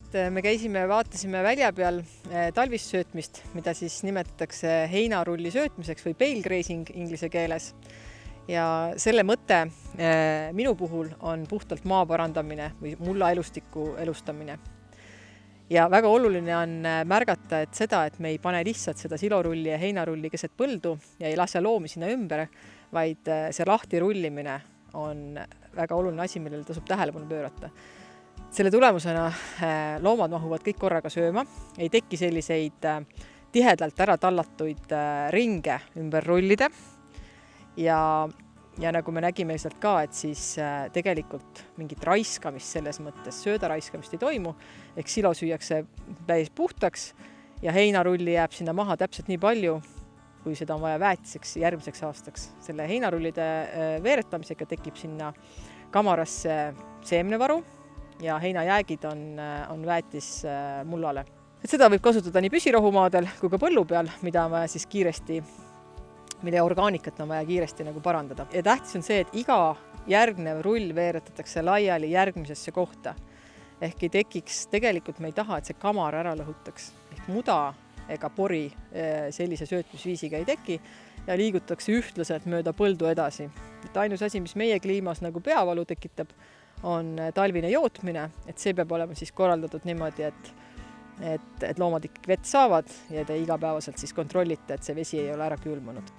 et me käisime, vaatasime välja peal talvist söötmist, mida siis nimetatakse heinarulli söötmiseks või bale grazing inglise keeles. Ja selle mõte minu puhul on puhtalt maa parandamine või mulla elustiku elustamine. Ja väga oluline on märgata, et seda, et me ei pane lihtsalt seda silorulli ja heinarulli keset põldu ja ei lase loomi sinna ümber, vaid see lahti rullimine on väga oluline asi, millele tasub tähelepanu pöörata. Selle tulemusena loomad mahuvad kõik korraga sööma, ei teki selliseid tihedalt ära tallatuid ringe ümber rullide ja nagu me nägime sealt ka, et siis tegelikult mingit raiskamist selles mõttes, sööda raiskamist ei toimu, ehk silo süüakse täis puhtaks ja heinarulli jääb sinna maha täpselt nii palju, kui seda on vaja väetiseks järgmiseks aastaks. Selle heinarullide veeretamisega tekib sinna kamarasse seemnevaru ja heinajäägid on väetis mullale. Et seda võib kasutada nii püsirohumaadel kui ka põllu peal, mida on vaja siis kiiresti, mille orgaanikat on vaja kiiresti nagu parandada. Ja tähtis on see, et iga järgnev rull veeretatakse laiali järgmisesse kohta. Ehk ei tekiks, tegelikult me ei taha, et see kamar ära lõhutaks. Ehk muda ega pori sellise söötmisviisiga ei teki ja liigutakse ühtlaselt mööda põldu edasi. Et ainus asi, mis meie kliimas nagu peavalu tekitab, on talvine jootmine, et see peab olema siis korraldatud niimoodi, et loomad ikkagi vett saavad ja te igapäevaselt siis kontrollite, et see vesi ei ole ära külmunud.